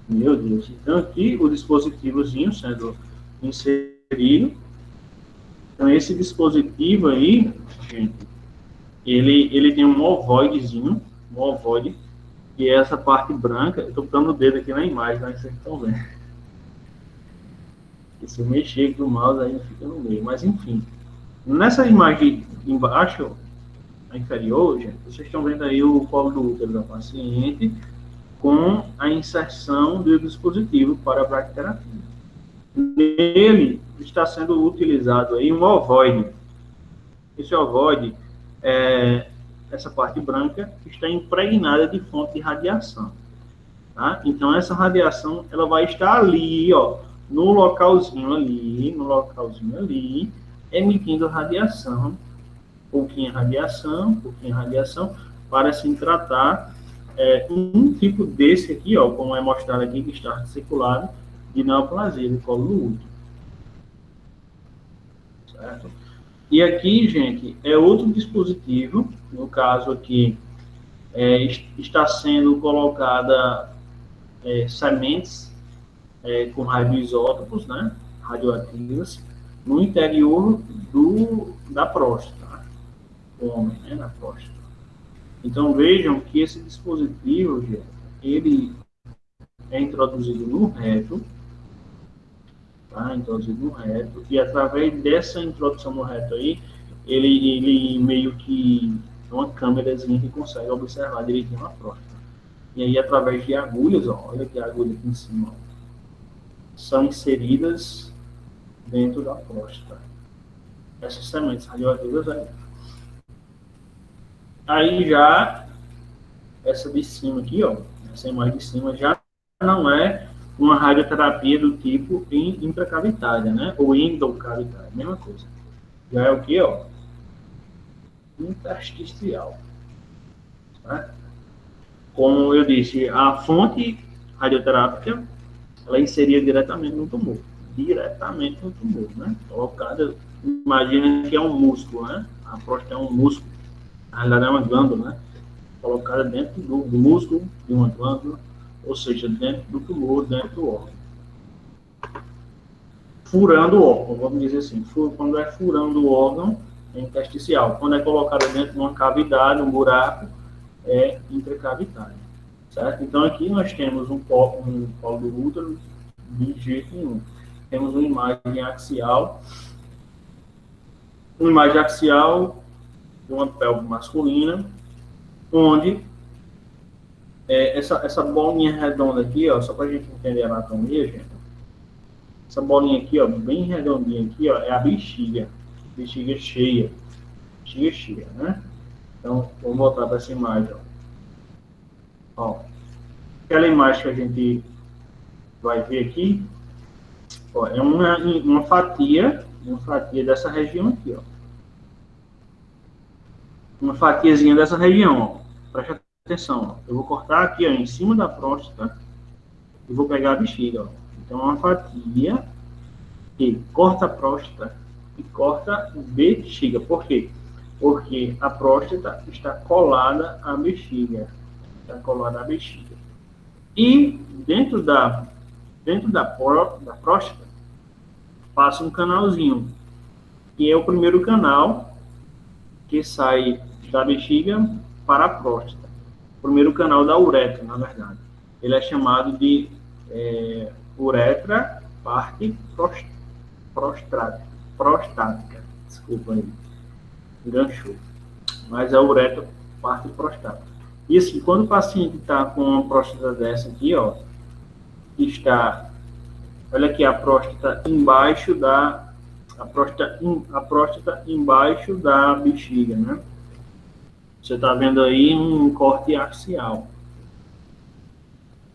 Meu Deus. Então, aqui o dispositivozinho sendo inserido. Então, esse dispositivo aí, gente, ele tem um ovoidezinho, um ovoide, que é essa parte branca. Eu estou botando o dedo aqui na imagem, né? Vocês estão vendo. E se eu mexer aqui o mouse, aí fica no meio. Mas, enfim. Nessa imagem embaixo, a inferior, gente, vocês estão vendo aí o colo do útero da paciente com a inserção do dispositivo para a bracterapia. Nele está sendo utilizado aí um ovoide. Esse ovoide, essa parte branca, está impregnada de fonte de radiação. Tá? Então, essa radiação ela vai estar ali, ó, no localzinho ali, emitindo radiação, pouquinha radiação, para se tratar um tipo desse aqui, ó, como é mostrado aqui, que está articulado, de neoplasia do colo do útero. Certo? E aqui, gente, é outro dispositivo, no caso aqui, está sendo colocada sementes com radioisótopos, né, radioativas, no interior da próstata, do homem, né, na próstata. Então, vejam que esse dispositivo, gente, ele é introduzido no reto, tá? Introduzido no reto, e através dessa introdução no reto aí, ele meio que é uma câmerazinha que consegue observar direitinho a próstata. E aí, através de agulhas, ó, olha que agulha aqui em cima, ó, são inseridas dentro da próstata. Essas sementes radioativas aí. Aí já, essa de cima aqui, ó, essa imagem de cima já não é uma radioterapia do tipo intracavitária, né? Ou endocavitária, mesma coisa. Já é o que, ó? Intersticial. Tá? Como eu disse, a fonte radioterápica, ela inseria diretamente no tumor. Né? Colocada, imagina que é um músculo, né? A próstata é um músculo. Na realidade é uma glândula, né? Colocada dentro do músculo de uma glândula, ou seja, dentro do tumor, dentro do órgão. Furando o órgão, vamos dizer assim. Quando é furando o órgão, é intersticial. Quando é colocada dentro de uma cavidade, um buraco, é intracavitário. Certo? Então, aqui nós temos um colo do útero de jeito nenhum. Temos uma imagem axial de uma pelve masculina, onde essa bolinha redonda aqui, ó, só para a gente entender a anatomia, gente, essa bolinha aqui, ó, bem redondinha aqui, ó, é a bexiga cheia, né? Então, vamos voltar para essa imagem, ó. Aquela imagem que a gente vai ver aqui, ó, é uma fatia dessa região aqui, ó. Uma fatiazinha dessa região, ó. Presta atenção, ó. Eu vou cortar aqui, ó, em cima da próstata e vou pegar a bexiga, ó. Então, uma fatia que corta a próstata e corta a bexiga. Por quê? Porque a próstata está colada à bexiga. E dentro da próstata passa um canalzinho, que é o primeiro canal que sai da bexiga para a próstata. primeiro canal da uretra, na verdade. Ele é chamado de uretra parte prostática. Desculpa aí, enganchou. Mas é a uretra parte prostática. E assim, quando o paciente está com uma próstata dessa aqui, ó, está, olha aqui, a próstata embaixo da, a próstata embaixo da bexiga, né? Você está vendo aí um corte axial.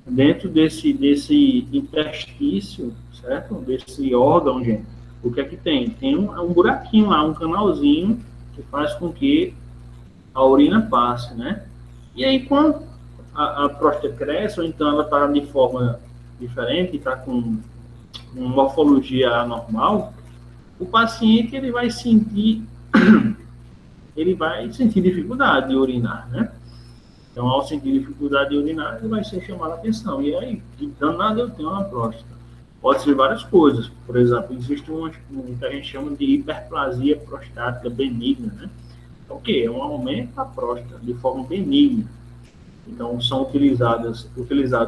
Dentro desse interstício, certo? Desse órgão, gente, o que é que tem? Tem um buraquinho lá, um canalzinho que faz com que a urina passe, né? E aí, quando a próstata cresce, ou então ela está de forma diferente, está com uma morfologia anormal, o paciente ele vai sentir dificuldade de urinar, né? Então, ao sentir dificuldade de urinar, ele vai ser chamado a atenção. E aí, que danado eu tenho uma próstata? Pode ser várias coisas. Por exemplo, existe uma que a gente chama de hiperplasia prostática benigna, né? Então, o quê? É um aumento da próstata de forma benigna. Então, são utilizados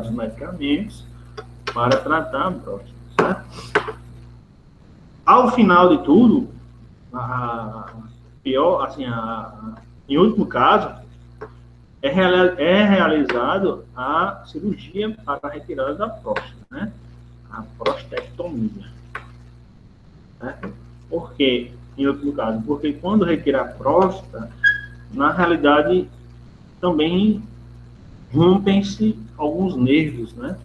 medicamentos para tratar a próstata, certo? Ao final de tudo, em último caso, é realizado a cirurgia para a retirada da próstata, né? A prostatectomia. Certo? Por quê? Em último caso, porque quando retira a próstata, na realidade, também rompem-se alguns nervos, né?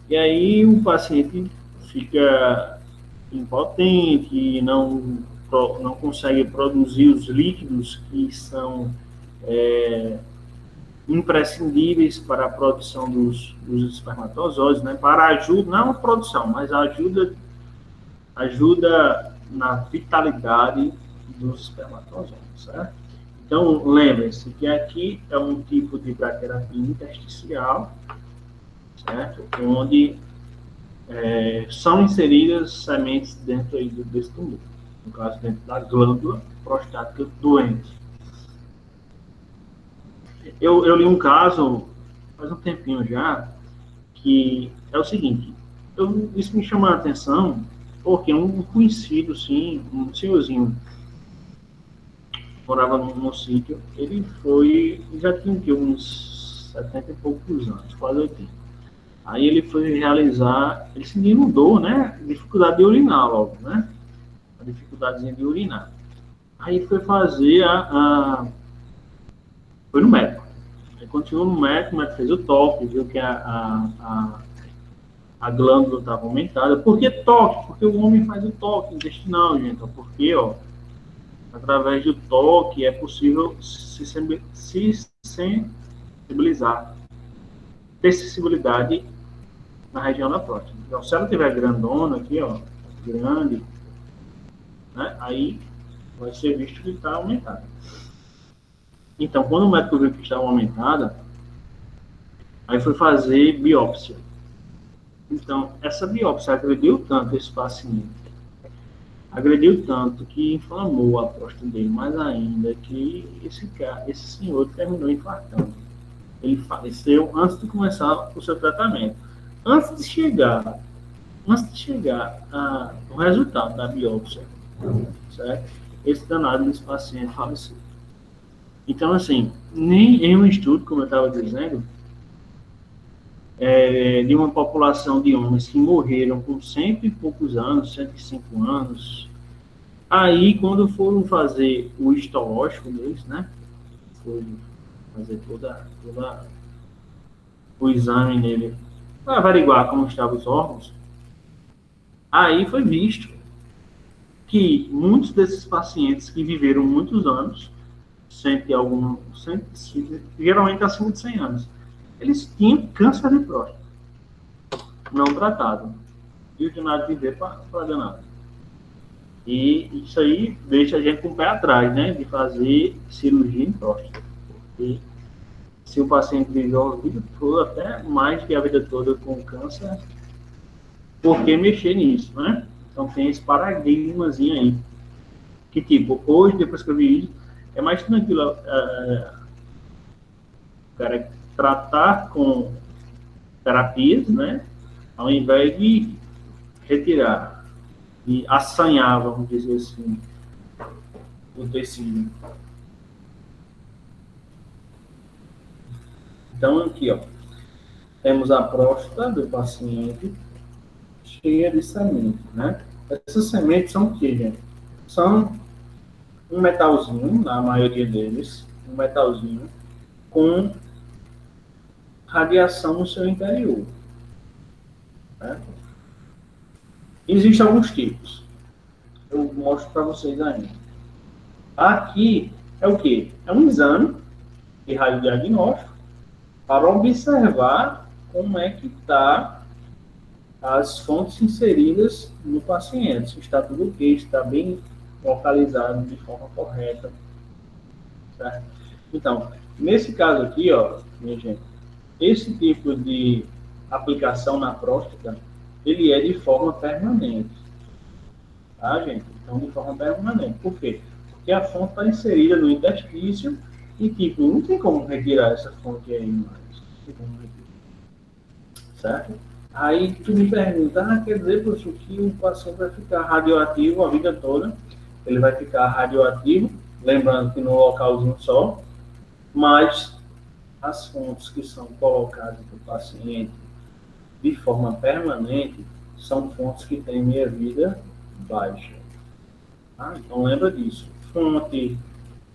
E aí o paciente fica impotente, não consegue produzir os líquidos que são imprescindíveis para a produção dos espermatozoides, né? Para a ajuda, não a produção, mas a ajuda na vitalidade dos espermatozoides, certo? Então, lembrem-se que aqui é um tipo de braquiterapia intersticial, certo? Onde são inseridas sementes dentro aí desse tumor, no caso, dentro da glândula prostática doente. Eu li um caso, faz um tempinho já, que é o seguinte, isso me chamou a atenção, porque um conhecido, sim, um senhorzinho, morava num sítio, ele já tinha uns 70 e poucos anos, quase 80. Aí ele foi realizar, ele se inundou, né? Dificuldade de urinar logo, né? A dificuldadezinha de urinar. Aí foi fazer foi no médico. Aí continuou no médico, o médico fez o toque, viu que a glândula estava aumentada. Por que toque? Porque o homem faz o toque intestinal, gente. Porque, ó, através do toque é possível se sensibilizar. Ter sensibilidade na região da próstata. Então, se ela tiver grandona aqui, ó, grande, né, aí vai ser visto que está aumentada. Então, quando o médico viu que estava aumentada, aí foi fazer biópsia. Então, essa biópsia agrediu tanto esse paciente, agrediu tanto que inflamou a próstata dele, mais ainda que esse senhor terminou infartando. Ele faleceu antes de começar o seu tratamento. Antes de chegar ao resultado da biópsia, certo? Esse danado desse paciente faleceu. Então, assim, nem em um estudo, como eu estava dizendo, de uma população de homens que morreram com 100 e poucos anos, 105 anos, aí, quando foram fazer o histológico deles, né, foi fazer toda o exame nele, para averiguar como estavam os órgãos, aí foi visto que muitos desses pacientes que viveram muitos anos, geralmente acima de 100 anos, eles tinham câncer de próstata, não tratado, e o danado viver para danado. E isso aí deixa a gente com o pé atrás, né, de fazer cirurgia em próstata, porque se o paciente viveu a vida toda, até mais que a vida toda com câncer, por que mexer nisso, né? Então tem esse paradigmazinho aí, que tipo, hoje, depois que eu vi isso, é mais tranquilo tratar com terapias, né? Ao invés de retirar e assanhar, vamos dizer assim, o tecido. Então, aqui, ó, temos a próstata do paciente cheia de sementes, né? Essas sementes são o quê, gente? São um metalzinho, na maioria deles, um metalzinho com radiação no seu interior. Né? Existem alguns tipos. Eu mostro para vocês ainda. Aqui é o quê? É um exame de radiodiagnóstico para observar como é que está as fontes inseridas no paciente. Se está tudo ok, se está bem localizado de forma correta. Certo? Então, nesse caso aqui, ó, minha gente, esse tipo de aplicação na próstata, ele é de forma permanente. Tá, gente? Então, de forma permanente. Por quê? Porque a fonte está inserida no interstício e, tipo, não tem como retirar essa fonte aí mais. Não tem como retirar. Certo? Aí tu me pergunta, quer dizer, professor, que o paciente vai ficar radioativo a vida toda? Ele vai ficar radioativo, lembrando que no localzinho só, mas as fontes que são colocadas para o paciente de forma permanente são fontes que têm meia-vida baixa. Tá? Então lembra disso. Fonte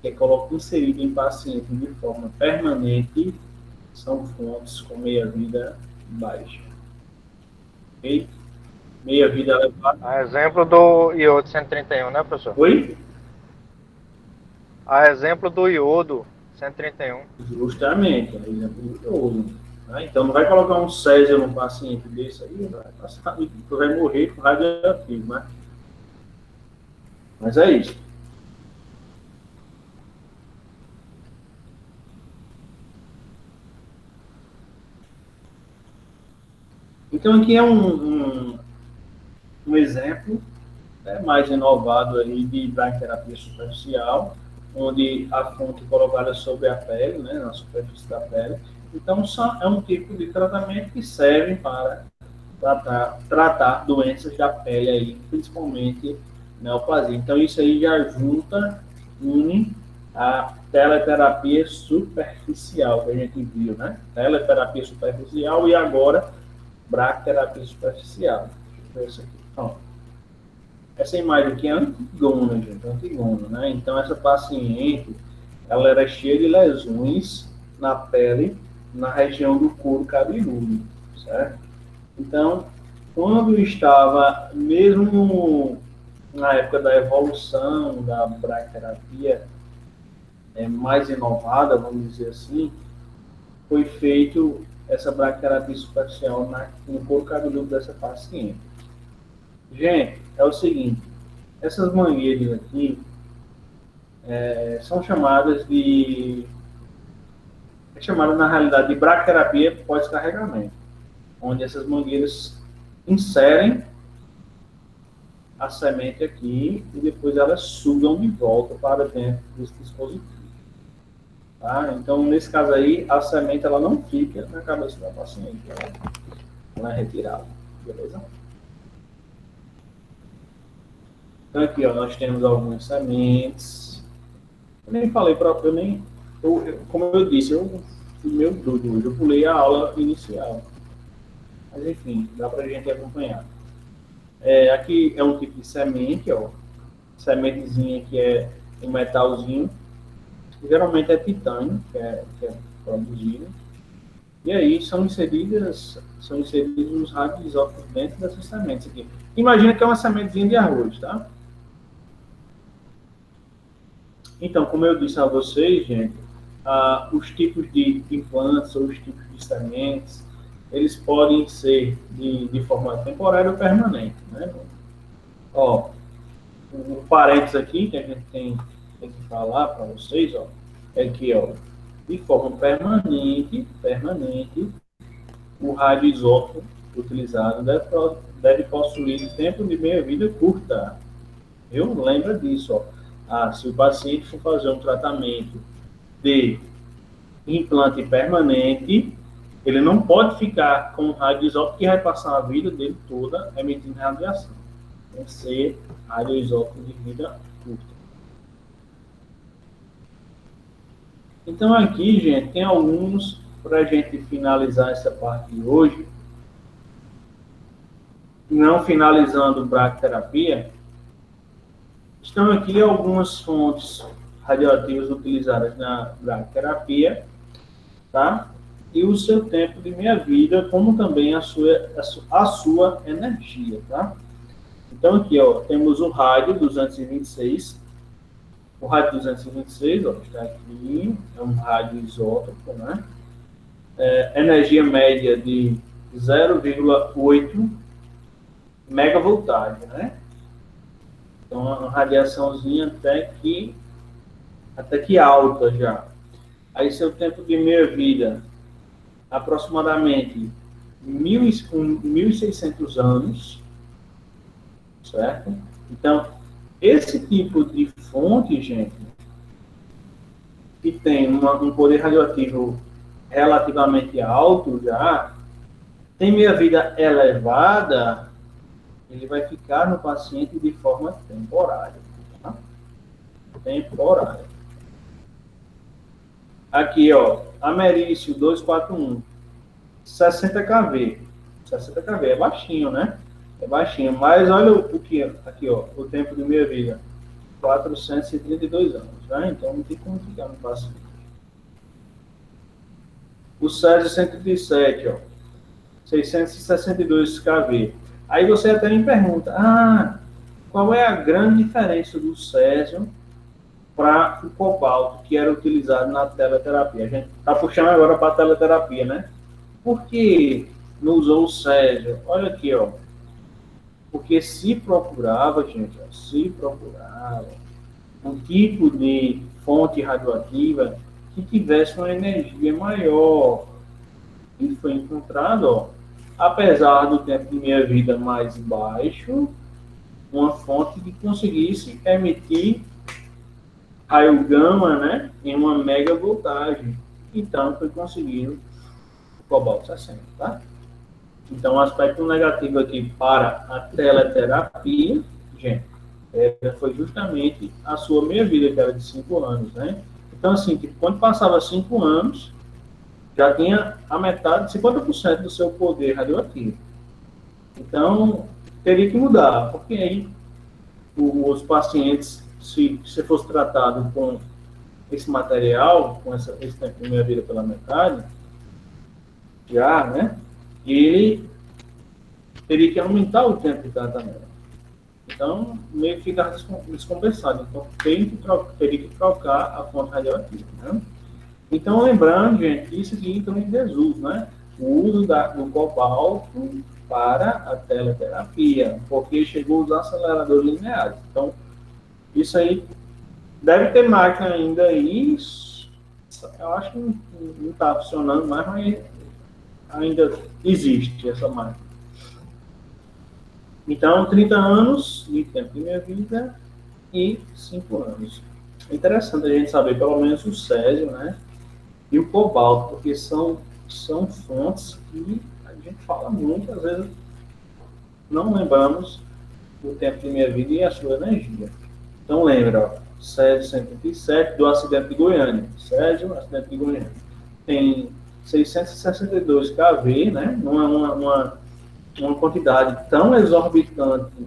que é inserida em paciente de forma permanente são fontes com meia-vida baixa. Okay? Meia-vida elevada. A exemplo do iodo 131, né, professor? Oi? A exemplo do iodo 131. Justamente, é exemplo do iodo. Né? Então, não vai colocar um césio no paciente desse aí, tu vai morrer com radioativo, né? Mas é isso. Então, aqui é um exemplo mais inovado aí de bracterapia superficial, onde a fonte é colocada sobre a pele, né, na superfície da pele. Então, é um tipo de tratamento que serve para tratar doenças da pele, aí, principalmente neoplasia. Então, isso aí já une a teleterapia superficial que a gente viu, né? Teleterapia superficial e agora bracterapia superficial. Deixa eu ver isso aqui. Então, essa imagem aqui é antigona, gente, antigona, né? Então, essa paciente, ela era cheia de lesões na pele, na região do couro cabeludo, certo? Então, quando estava, mesmo na época da evolução da bracterapia mais inovada, vamos dizer assim, foi feito essa bracterapia superficial no couro cabeludo dessa paciente. Gente, é o seguinte, essas mangueiras aqui são chamadas na realidade de bracterapia pós-carregamento, onde essas mangueiras inserem a semente aqui e depois elas sugam de volta para dentro desse dispositivo. Tá? Então, nesse caso aí, a semente ela não fica na cabeça da paciente, ela é retirada, beleza? Então, aqui, ó, nós temos algumas sementes. Eu nem falei para... como eu disse, eu fui meio doido hoje. Eu pulei a aula inicial. Mas, enfim, dá para a gente acompanhar. Aqui é um tipo de semente, ó. Sementezinha que é um metalzinho. Geralmente é titânio, que é produzido. E aí são inseridos os raios isótopos dentro dessas sementes aqui. Imagina que é uma sementezinha de arroz, tá? Então, como eu disse a vocês, gente, os tipos de implantes ou os tipos de sementes, eles podem ser de forma temporária ou permanente, né? Ó, um parênteses aqui que a gente tem que falar para vocês, ó, é que, ó, de forma permanente, o radioisótopo utilizado deve possuir tempo de meia-vida curta. Eu lembro disso, ó. Se o paciente for fazer um tratamento de implante permanente, ele não pode ficar com radioisótopo que vai passar a vida dele toda emitindo radiação. Tem que ser radioisótopo de vida curta. Então aqui, gente, tem alguns, para a gente finalizar essa parte de hoje, não finalizando bracterapia, estão aqui algumas fontes radioativas utilizadas na bracterapia, tá? E o seu tempo de meia-vida, como também a sua energia, tá? Então aqui, ó, temos o rádio 226. O rádio 226, ó, está aqui, é um rádio isótopo, né? Energia média de 0,8 megavoltagem, né? Então, uma radiaçãozinha até que alta já. Aí, seu tempo de meia-vida, aproximadamente 1.600 anos, certo? Então, esse tipo de fonte, gente, que tem um poder radioativo relativamente alto já, tem meia-vida elevada, ele vai ficar no paciente de forma temporária. Tá? Temporária. Aqui, ó, Americio 241, 60 kV. 60 kV é baixinho, né? É baixinho, mas olha o que aqui, ó, o tempo de meia-vida, 432 anos, né? Então não tem como ficar no paciente. O Césio 137, ó, 662 kV. Aí você até me pergunta, qual é a grande diferença do césio para o cobalto que era utilizado na teleterapia? A gente está puxando agora para a teleterapia, né? Por que não usou o césio? Olha aqui, ó. Porque se procurava, gente, ó, se procurava um tipo de fonte radioativa que tivesse uma energia maior. E foi encontrado, ó, apesar do tempo de meia-vida mais baixo, uma fonte que conseguisse emitir raio gama, né, em uma megavoltagem. Então, foi conseguido o cobalto 60, tá? Então, o aspecto negativo aqui para a teleterapia, gente, foi justamente a sua meia-vida, que era de 5 anos, né? Então, assim, tipo, quando passava 5 anos, já tinha a metade, 50% do seu poder radioativo. Então, teria que mudar, porque aí os pacientes, se você fosse tratado com esse material, com esse tempo de meia-vida pela metade, já, né, ele teria que aumentar o tempo de tratamento. Então, meio que ficar descompensado. Então, teria que trocar a fonte radioativa, né? Então, lembrando, gente, isso aqui entra em desuso, né? O uso do cobalto para a teleterapia, porque chegou os aceleradores lineares. Então, isso aí deve ter máquina ainda aí. Eu acho que não está funcionando mais, mas ainda existe essa máquina. Então, 30 anos de tempo de minha vida e 5 anos. É interessante a gente saber pelo menos o césio, né? E o cobalto, porque são fontes que a gente fala muito, às vezes não lembramos do tempo de minha vida e a sua energia. Então lembra, ó, Césio 137 do acidente de Goiânia. Césio, acidente de Goiânia. Tem 662 kV, né? Não é uma quantidade tão exorbitante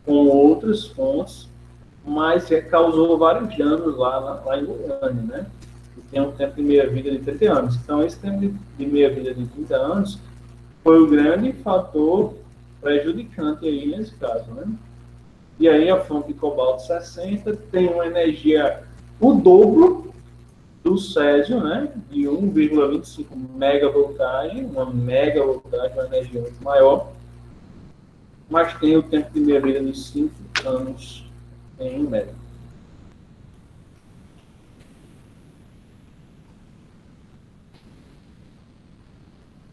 com outras fontes, mas causou vários danos lá em Goiânia, né? Tem um tempo de meia-vida de 30 anos. Então, esse tempo de meia-vida de 30 anos foi o grande fator prejudicante aí nesse caso, né? E aí, a fonte de cobalto 60 tem uma energia, o dobro do césio, né? De 1,25 megavoltagem, uma energia muito maior, mas tem o tempo de meia-vida de 5 anos em média.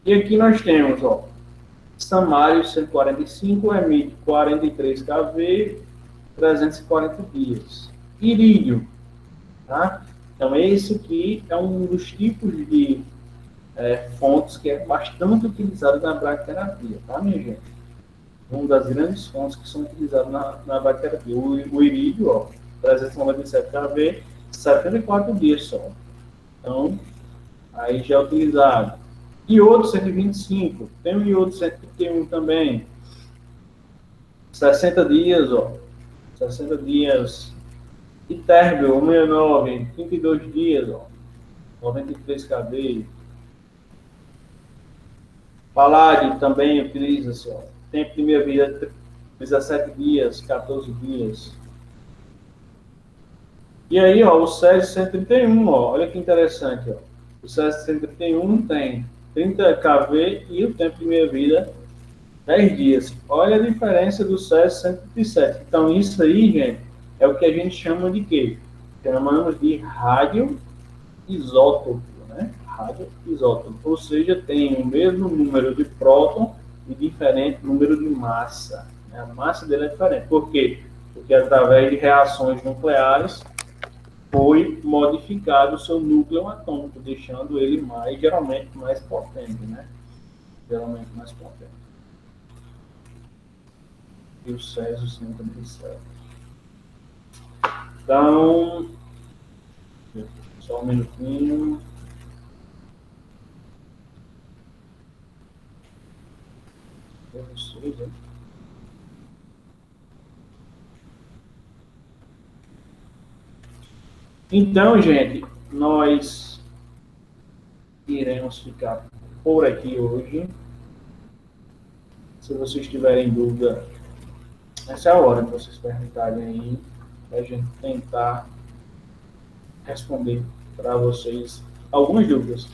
E aqui nós temos, ó, Samário 145, emite 43 kV, 340 dias. Irídio, tá? Então, esse aqui é um dos tipos de fontes que é bastante utilizado na bracterapia, tá, minha gente? Uma das grandes fontes que são utilizadas na bracterapia. O irídio, ó, 397 kV, 74 dias só. Então, aí já é utilizado. Iodo 125, tem o iodo 131 também. 60 dias, ó. 60 dias. Iterbio 169, 32 dias, ó. 93 kV. Paládio também utiliza-se, ó. Tempo de meia-vida 17 dias, 14 dias. E aí, ó, o Césio 131, ó, olha que interessante, ó. O Césio 131 tem 30 kV e o tempo de meia-vida 10 dias. Olha a diferença do Césio 137. Então, isso aí, gente, é o que a gente chama de quê? Chamamos de radioisótopo, né? Radioisótopo. Ou seja, tem o mesmo número de próton e diferente número de massa. A massa dele é diferente. Por quê? Porque através de reações nucleares foi modificado o seu núcleo atômico, deixando ele geralmente mais potente, né? Geralmente mais potente. E o Césio 137. Então, só um minutinho. Então, gente, nós iremos ficar por aqui hoje. Se vocês tiverem dúvida, essa é a hora de vocês perguntarem aí, para a gente tentar responder para vocês algumas dúvidas.